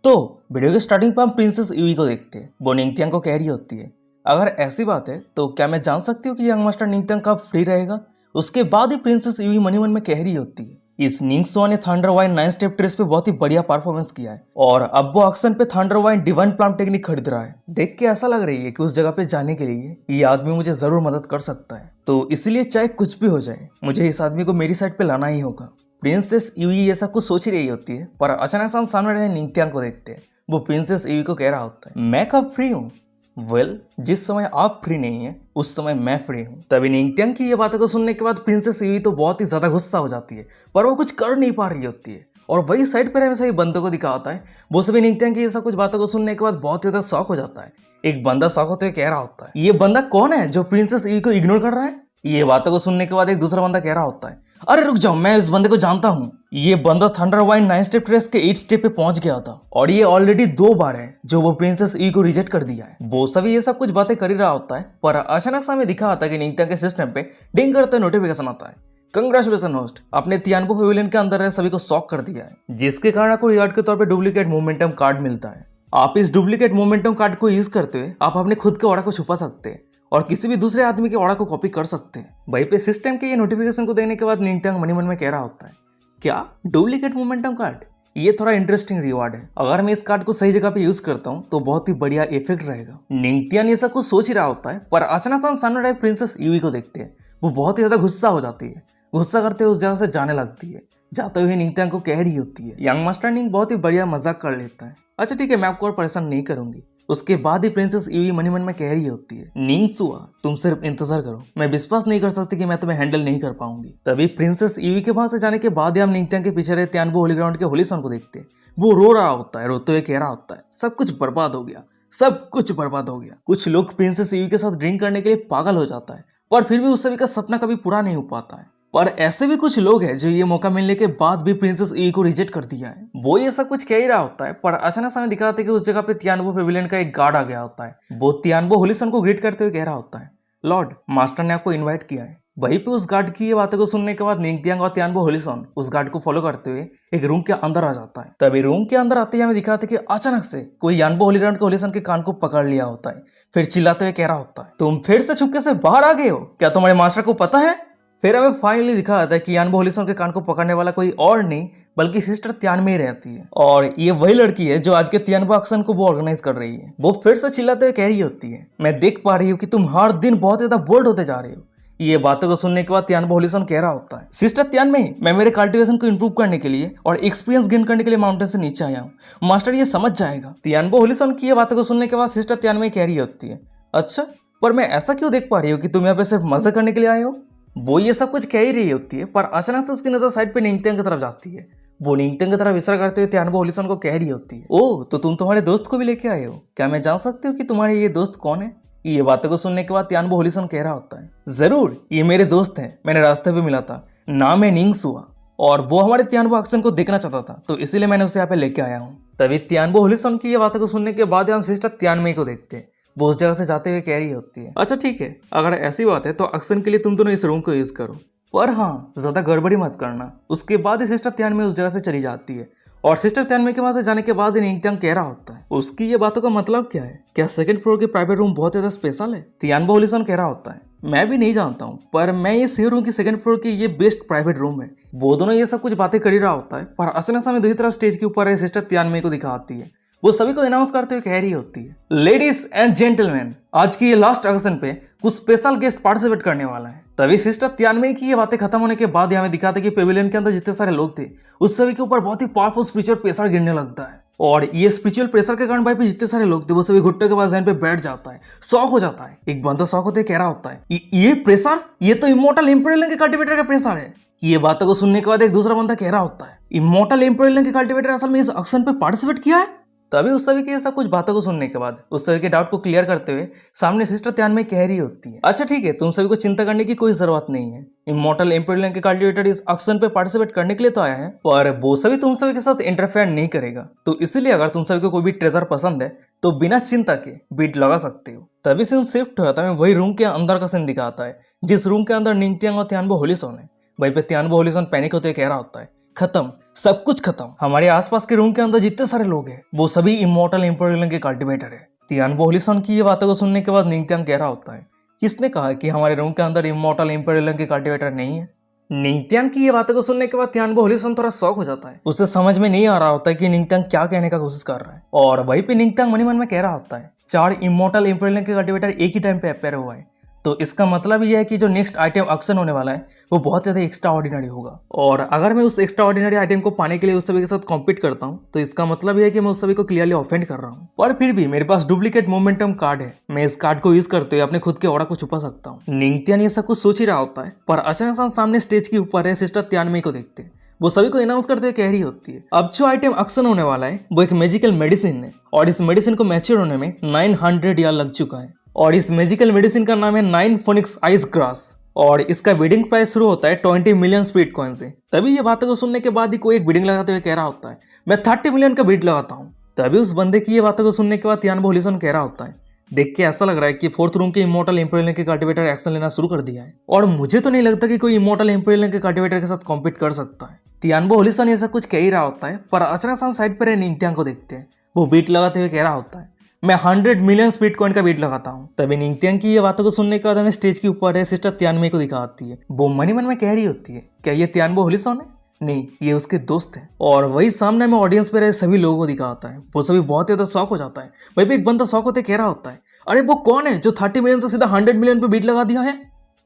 तो वीडियो के स्टार्टिंग पर हम प्रिंसेस यूई को देखते हैं। वो निंगथियांग को कह रही होती है, अगर ऐसी बात है तो क्या मैं जान सकती हूँ कि यंग मास्टर निंगथियांग कब फ्री रहेगा। उसके बाद ही प्रिंसेस यूई मनी मन में कह रही होती है, इस निंगसुआ ने थंडर वाइन 9 स्टेप ट्रेस पे बहुत ही बढ़िया परफॉर्मेंस किया है और अब वो ऑक्शन पे थंडर वाइन डिवाइन प्लाम टेक्निक खरीद रहा है। देख के ऐसा लग रही है कि उस जगह पे जाने के लिए ये आदमी मुझे जरूर मदद कर सकता है, तो इसलिए चाहे कुछ भी हो जाए मुझे इस आदमी को मेरी साइड पे लाना ही होगा। प्रिंसेस यूई ऐसा कुछ सोच ही रही होती है, पर अचानक से हम सामने रहे निंगथियांग को देखते हैं। वो प्रिंसेस यूई को कह रहा होता है, मैं कब फ्री हूँ? वेल, जिस समय आप फ्री नहीं है उस समय मैं फ्री हूँ। तभी निंगथियांग की ये बातों को सुनने के बाद प्रिंसेस यूई तो बहुत ही ज्यादा गुस्सा हो जाती है, पर वो कुछ कर नहीं पा रही होती है। और वही साइड पर हमेशा ये बंदों को दिखा होता है। वो सभी निंगथियांग की ऐसा कुछ बातों को सुनने के बाद बहुत ज्यादा शॉक हो जाता है। एक बंदा शॉक होते हुए कह रहा होता है, ये बंदा कौन है जो प्रिंसेस यूई को इग्नोर कर रहा है? ये बातों को सुनने के बाद एक दूसरा बंदा कह रहा होता है, अरे रुक जाओ, मैं इस बंदे को जानता हूँ। ये बंदा थंडर वाइन 9 स्टेप ट्रेस के 8 स्टेप पे पहुंच गया था और ये ऑलरेडी 2 बार है जो वो प्रिंसेस ई को रिजेक्ट कर दिया है। वो सभी ये सब कुछ बातें कर ही रहा होता है, पर अचानक से हमें दिखा आता है कि निंगथियांग के सिस्टम पे डिंग करते नोटिफिकेशन आता है, कंग्रेचुलेशन होस्ट, आपने तियानबो पेविलियन के अंदर रहे सभी को शॉक कर दिया है, जिसके कारण आपको रिवार्ड के तौर पे डुप्लीकेट मोमेंटम कार्ड मिलता है। आप इस डुप्लीकेट मोमेंटम कार्ड को यूज करते हुए आप अपने खुद के ऑरा को छुपा सकते हैं और किसी भी दूसरे आदमी के ऑरा को कॉपी कर सकते हैं। वहीं पे सिस्टम के ये नोटिफिकेशन को देखने के बाद निंगथियांग मन में कह रहा होता है, क्या डुप्लीकेट मोमेंटम कार्ड? ये थोड़ा इंटरेस्टिंग रिवार्ड है, अगर मैं इस कार्ड को सही जगह पे यूज करता हूँ तो बहुत ही बढ़िया इफेक्ट रहेगा। निंगथियांग ये सब कुछ सोच ही रहा होता है, पर अचानक से हम सामने रहे प्रिंसेस यूई को देखते हैं। वो बहुत ही ज्यादा गुस्सा हो जाती है, गुस्सा करते हुए उस जगह से जाने लगती है। जाते हुए निंगथियांग को कह रही होती है, यंग मास्टर निंग बहुत ही बढ़िया मजाक कर लेता है, अच्छा ठीक है मैं आपको और परेशान नहीं करूंगी। उसके बाद ही प्रिंसेस यूई मन में कह रही होती है, निंगसुआ तुम सिर्फ इंतजार करो, मैं विश्वास नहीं कर सकती कि मैं तुम्हें हैंडल नहीं कर पाऊंगी। तभी प्रिंसेस यूई के वहां से जाने के बाद ही हम निंगथियांग के पीछे रहे तियानबो होली ग्राउंड के होलीसन को देखते हैं। वो रो रहा होता है, रोते हुए कह रहा होता है, सब कुछ बर्बाद हो गया, सब कुछ बर्बाद हो गया। कुछ लोग प्रिंसेस यूई के साथ ड्रिंक करने के लिए पागल हो जाता है, पर फिर भी उस सभी का सपना कभी पूरा नहीं हो पाता है। पर ऐसे भी कुछ लोग हैं जो ये मौका मिलने के बाद भी प्रिंसेस यूई को रिजेक्ट कर दिया है। वो ये सब कुछ कह ही रहा होता है, पर अचानक से हमें दिखाते हैं कि उस जगह पे तियानबो पेविलियन का एक गार्ड आ गया होता है। वो तियानबो होलीसन को ग्रीट करते हुए कह रहा होता है, लॉर्ड मास्टर ने आपको इन्वाइट किया है। वहीं पे उस गार्ड की ये बातों को सुनने के बाद निंगथियांग और तियानबो होलीसन उस गार्ड को फॉलो करते हुए एक रूम के अंदर आ जाता है। तभी रूम के अंदर आते ही हमें दिखाते कि अचानक से कोई यानबो होली ग्राउंड के होलीसन के कान को पकड़ लिया होता है, फिर चिल्लाते हुए कह रहा होता है, तुम फिर से छुपके से बाहर आ गए हो, क्या तुम्हारे मास्टर को पता है? फिर हमें फाइनली दिखा था कि यानबो होलीसन के कान को पकड़ने वाला कोई और नहीं बल्कि सिस्टर तियानमे ही रहती है, और ये वही लड़की है जो आज के तियानबो ऑक्शन को वो ऑर्गेनाइज कर रही है। वो फिर से चिल्लाते हुए कह रही होती है, मैं देख पा रही हूँ कि तुम हर दिन बहुत ज्यादा बोल्ड होते जा रहे हो। ये बातों को सुनने के बाद तियानबो होलीसन कह रहा होता है, सिस्टर तियानमे, मैं मेरे कल्टीवेशन को इंप्रूव करने के लिए और एक्सपीरियंस गेन करने के लिए माउंटेन से नीचे आया हूँ, मास्टर ये समझ जाएगा। तियानबो होलीसन की ये बातों को सुनने के बाद सिस्टर तियानमे कह रही होती है, अच्छा पर मैं ऐसा क्यों देख पा रही हूँ कि तुम यहाँ पे सिर्फ मजा करने के लिए आए हो? वो ये सब कुछ कह ही रही होती है, पर अचानक से उसकी नजर साइड पे निंगथियांग की तरफ जाती है। वो निंगथियांग की तरफ इशारा करते हुए तियानबो होलीसन को कह रही होती है, ओह तो तुम तुम्हारे दोस्त को भी लेके आए हो, क्या मैं जान सकती हूँ कि तुम्हारे ये दोस्त कौन है? ये बातों को सुनने के बाद तियानबो होलीसन कह रहा होता है, जरूर ये मेरे दोस्त हैं, मैंने रास्ते पे मिला था, नाम है निंगसुआ और वो हमारे तियानबो ऑक्शन को देखना चाहता था तो इसीलिए मैंने उसे यहाँ पे लेके आया हूँ। तभी तियानबो होलीसन की ये बातों को सुनने के बाद हम सिस्टर तियानमे को देखते हैं। वो उस जगह से जाते हुए कह रही होती है, अच्छा ठीक है अगर ऐसी बात है तो ऑक्शन के लिए तुम दोनों इस रूम को यूज करो, पर हाँ ज्यादा गड़बड़ी मत करना। उसके बाद ही सिस्टर तियानमे उस जगह से चली जाती है और सिस्टर तियानमे के वहां से जाने के बाद ही निंगथियांग कह रहा होता है, उसकी ये बातों का मतलब क्या है? क्या सेकंड फ्लोर के प्राइवेट रूम बहुत ज्यादा स्पेशल है? तियानबो होलीसन कह रहा होता है, मैं भी नहीं जानता हूँ, पर मैं ये श्योर हूँ कि सेकंड फ्लोर की ये बेस्ट प्राइवेट रूम है। वो दोनों ये सब कुछ बातें कर ही रहा होता है, पर अचानक से हमें दूसरी तरफ स्टेज के ऊपर सिस्टर तियानमे को दिखाती है। वो सभी को अनाउंस करते हुए कह रही होती है, लेडीज एंड जेंटलमैन, आज की ये लास्ट ऑक्शन पे कुछ स्पेशल गेस्ट पार्टिसिपेट करने वाला है। तभी सिस्टर तियानमे की ये बातें खत्म होने के बाद हमें दिखाते कि पेविलियन के अंदर जितने सारे लोग थे उस सभी के ऊपर बहुत ही पावरफुल स्पिरिचुअल प्रेशर गिरने लगता है, और ये स्पिरिचुअल प्रेशर के कारण भाई पे जितने सारे लोग थे वो सभी घुट्टे के पास जमीन पे बैठ जाता है, शॉक हो जाता है। एक बंदा शॉक होते कह रहा होता है, ये प्रेशर, ये तो इमोर्टल इम्पेरियल के कल्टीवेटर का प्रेशर है। ये बातों को सुनने के बाद एक दूसरा बंदा कह रहा होता है, इमोर्टल इम्पेरियल के कल्टीवेटर असल में इस ऑक्शन पे पार्टिसिपेट किया है। तभी उस सभी के सब कुछ बातों को सुनने के बाद उस सभी के डाउट को क्लियर करते हुए सामने सिस्टर तियानमे कह रही होती है, अच्छा ठीक है तुम सभी को चिंता करने की कोई जरूरत नहीं है, इमोर्टल इम्पेरियल के कल्टीवेटर इस ऑक्शन पे पार्टिसिपेट करने के लिए तो आया है, पर वो सभी तुम सभी के साथ इंटरफेयर नहीं करेगा, तो इसीलिए अगर तुम सभी को कोई भी ट्रेजर पसंद है तो बिना चिंता के बीट लगा सकते हो। तभी सीन शिफ्ट होता है, वही रूम के अंदर का सीन दिखाता है जिस रूम के अंदर निंगथियांग और तियानबो होलीसन है। वहीं पे तियानबो होलीसन पैनिक होते कह रहा होता है, खत्म, सब कुछ खत्म। हमारे आसपास के रूम के अंदर जितने सारे लोग हैं वो सभी इमॉर्टल इम्पेरियल के कल्टिवेटर है। तियानबो होलिसन की ये बातों को सुनने के बाद निंगत्यांग कह रहा होता है, किसने कहा कि हमारे रूम के अंदर इमॉर्टल इम्पेरियल के कल्टिवेटर नहीं है। निंगत्यांग की ये बातों को सुनने के बाद तियानबो होलिसन थोड़ा शॉक हो जाता है। उसे समझ में नहीं आ रहा होता है कि निंगत्यांग क्या कहने का कोशिश कर रहा है। और वहीं पे निंगत्यांग मन ही मन में कह रहा होता है, 4 इमॉर्टल इम्पेरियल के कल्टिवेटर एक ही टाइम पे अपेयर हुआ है, तो इसका मतलब ये है कि जो नेक्स्ट आइटम ऑक्शन होने वाला है वो बहुत ज़्यादा एक्स्ट्रा ऑर्डिनरी होगा। और अगर मैं उस एक्स्ट्रा ऑर्डिनरी आइटम को पाने के लिए उस सभी के साथ कॉम्पीट करता हूँ तो इसका मतलब ये है कि मैं उस सभी को क्लियरली ऑफेंड कर रहा हूँ। पर फिर भी मेरे पास डुप्लीकेट मोमेंटम कार्ड है, मैं इस कार्ड को यूज करते हुए अपने खुद के ऑरा को छुपा सकता हूँ। निंगत्यांग ये सब कुछ सोच ही रहा होता है, पर अचानक सामने स्टेज के ऊपर है सिस्टर तियानमे को देखते हैं। वो सभी को अनाउंस करते हुए कह रही होती है, अब जो आइटम ऑक्शन होने वाला है वो एक मैजिकल मेडिसिन है और इस मेडिसिन को मैच्योर होने में 900 ईयर लग चुका है और इस मैजिकल मेडिसिन का नाम है 9 फोनिक्स आइस ग्रास और इसका बिडिंग प्राइस शुरू होता है 20 मिलियन स्पीड कॉइन से। तभी ये बातों को सुनने के बाद ही कोई एक बिडिंग लगाते हुए कह रहा होता है, मैं 30 मिलियन का बिड लगाता हूँ। तभी उस बंदे की ये बातों को सुनने के बाद तियानबो होलिसन कह रहा होता है, देख के ऐसा लग रहा है कि 4th रूम के इमॉर्टल इम्पेरियल के कल्टिवेटर एक्शन लेना शुरू कर दिया है और मुझे तो नहीं लगता कि कोई इमॉर्टल इम्पेरियल के कल्टिवेटर के साथ कॉम्पीट कर सकता है। तियानबो होलिसन ये सब कुछ कह ही रहा होता है, पर अचानक हम साइड पर निंगत्यांग को देखते हैं। वो बीट लगाते हुए कह रहा होता है, मैं 100 मिलियन स्पीड कॉइन का बीट लगाता हूँ। तभी निंगत्यांग की ये बातों को सुनने के बाद हमें स्टेज के ऊपर है सिस्टर तियानमे को दिखाती है। वो मन ही मन में कह रही होती है, क्या ये तियानबो होलिसन है? नहीं, ये उसके दोस्त है। और वही सामने में ऑडियंस पे रहे सभी लोगों को दिखाता है। वो सभी बहुत ज्यादा शॉक हो जाता है। वही पे एक बंदा शॉक होते कह रहा होता है, अरे वो कौन है जो 30 मिलियन से सीधा 100 मिलियन पे बीट लगा दिया है?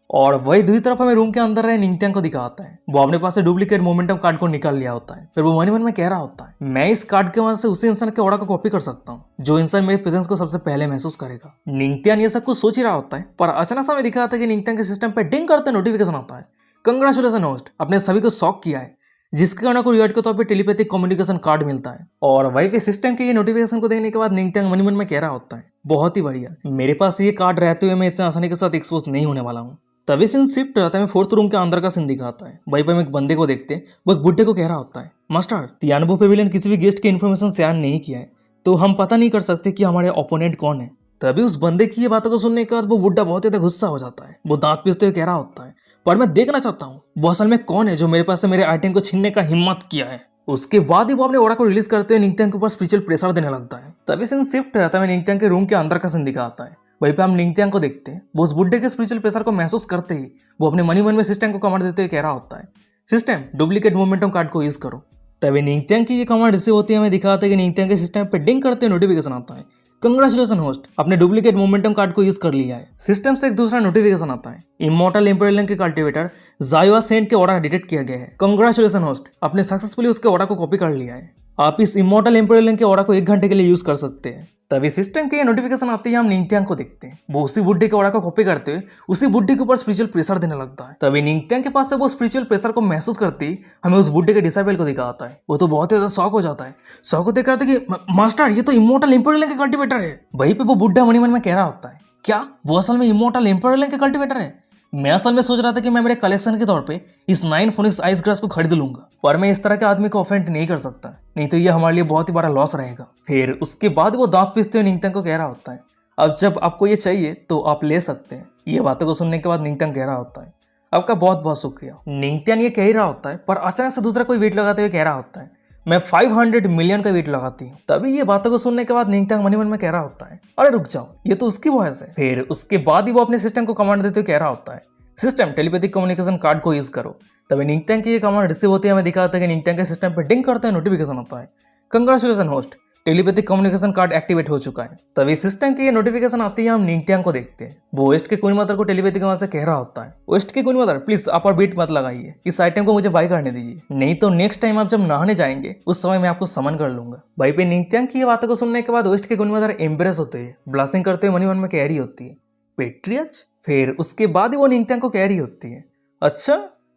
और वही दूसरी तरफ हमें रूम के अंदर रहे निंगत्यांग को दिखाता है। वो अपने पास से डुप्लीकेट मोमेंटम कार्ड को निकाल लिया होता है। फिर वो मन ही मन में कह रहा होता है, मैं इस कार्ड के वजह से उसी इंसान के ऑरा को कॉपी कर सकता हूँ जो इंसान मेरे प्रेजेंस को सबसे पहले महसूस करेगा। निंगत्यांग ये सब कुछ सोच ही रहा होता है, पर अचानक से हमें दिखाता है कि निंगत्यांग के सिस्टम पे डिंग करते नोटिफिकेशन आता है, कंग्रेचुलेशन होस्ट, अपने सभी को शॉक किया है, जिसके कारण को रिवार्ड के तौर पे टेलीपैथिक कम्युनिकेशन कार्ड मिलता है। और वही पे सिस्टम के ये नोटिफिकेशन को देखने के बाद निंगत्यांग मन ही मन में कह रहा होता है, बहुत ही बढ़िया, मेरे पास ये कार्ड रहते हुए मैं इतना आसानी के साथ एक्सपोज नहीं होने वाला हूँ। तभी सीन शिफ्ट रहता है, 4th रूम के अंदर का सीन दिखाता है। वहीं पे हम एक बंदे को देखते हैं, वो एक बुड्ढे को कह रहा होता है, मास्टर तियानबो पेविलियन किसी भी गेस्ट की इन्फॉर्मेशन शेयर नहीं किया है, तो हम पता नहीं कर सकते कि हमारे ओपोनेंट कौन है। तभी उस बंदे की ये बातों को सुनने के बाद वो बुड्ढा बहुत ज्यादा गुस्सा हो जाता है। वो दांत पीसते हुए कह रहा होता है, पर मैं देखना चाहता हूँ वो असल में कौन है जो मेरे पास से मेरे आइटम को छीनने का हिम्मत किया है। उसके बाद ही वो अपने ऑरा को रिलीज करते हुए निंगत्यांग के ऊपर स्पिरिचुअल प्रेशर देने लगता है। तभी सीन शिफ्ट रहता है, निंगत्यांग के रूम के अंदर का सीन दिखाता है। वहीं पे हम निंगत्यांग को देखते हैं। वो उस बुड्ढे के स्पिरिचुअल प्रेशर को महसूस करते ही वो अपने मनी मन में सिस्टम को कमांड देते हुए कह रहा होता है, सिस्टम डुप्लीकेट मोमेंटम कार्ड को यूज करो। तभी निंगत्यांग की ये कमांड रिसीव होती है, हमें दिखाता है कि निंगत्यांग के सिस्टम पे डिंग करते नोटिफिकेशन आता है, कंग्रेचुलेशन होस्ट, अपने डुप्लीकेट मोमेंटम कार्ड को यूज कर लिया है। सिस्टम से एक दूसरा नोटिफिकेशन आता है, इमॉर्टल इम्पेरियल के कल्टिवेटर जाइवा सेंट के ऑर्डर डिटेक्ट किया गया है, कंग्रेचुलेशन होस्ट, आपने सक्सेसफुली उसके ऑर्डर को कॉपी कर लिया है। आप इस इमॉर्टल इम्पेरियल के ऑर्डर को 1 घंटे के लिए यूज कर सकते हैं। तभी सिस्टम के नोटिफिकेशन आते ही हम निंगत्यांग को देखते हैं। वो उसी बुड्ढे के ऑरा को कॉपी करते हुए उसी बुड्ढे के ऊपर स्पिरिचुअल प्रेशर देने लगता है। तभी निंगत्यांग के पास से वो स्पिरिचुअल प्रेशर को महसूस करते ही हमें उस बुड्ढे के डिसाइबल को दिखाता है। वो तो बहुत ज्यादा शॉक हो जाता है। शॉक होते कहते कि मास्टर ये तो इमॉर्टल इम्पेरियल के कल्टिवेटर है। वहीं पे वो बुड्ढा मनी मन में कह रहा होता है, क्या वो असल में इमॉर्टल इम्पेरियल के कल्टिवेटर है? मैं असल में सोच रहा था कि मैं मेरे कलेक्शन के तौर पे इस 9 फोनिक्स आइस ग्रास को खरीद लूंगा, पर मैं इस तरह के आदमी को ऑफेंड नहीं कर सकता, नहीं तो ये हमारे लिए बहुत ही बड़ा लॉस रहेगा। फिर उसके बाद वो दांत पीसते हुए निंगत्यांग को कह रहा होता है, अब जब आपको ये चाहिए तो आप ले सकते हैं। ये बातों को सुनने के बाद निंगत्यांग कह रहा होता है, आपका बहुत बहुत शुक्रिया। निंगत्यांग ये कह ही रहा होता है, पर अचानक से दूसरा कोई वेट लगाते हुए कह रहा होता है, मैं 500 मिलियन का वेट लगाती हूँ। तभी ये बातों को सुनने के बाद निंगत्यांग मन ही मन में कह रहा होता है, अरे रुक जाओ, ये तो उसकी वॉइस है। फिर उसके बाद ही वो अपने सिस्टम को कमांड देते हुए कह रहा होता है, सिस्टम टेलीपैथिक कम्युनिकेशन कार्ड को यूज करो। तभी निंगत्यांग की ये कमांड रिसीव होती है, हमें दिखाता है कि निंगत्यांग के सिस्टम पर डिंग करते हैं नोटिफिकेशन आता है, congratulation host, telepathic communication card activate हो चुका है। तभी सिस्टम की ये नोटिफिकेशन आती है, हम निंगत्यांग को देखते हैं। वो वेस्ट के क्वीन मदर को टेलीपैथिक आवाज से कह रहा होता है, वेस्ट के क्वीन मदर प्लीज आप और बीट मत लगाइए, इस आइटम को मुझे बाय करने दीजिए, नहीं तो नेक्स्ट टाइम आप जब नहाने जाएंगे उस समय मैं आपको समन कर लूंगा। भाई पे निंगत्यांग की ये बातों को सुनने के बाद वेस्ट के क्वीन मदर एम्ब्रेस होते हैं, ब्लासिंग करते हुए मनी मन में कह रही होती है, पेट्रियच। फिर उसके बाद ही वो निंगत्यांग को कह रही होती है, अच्छा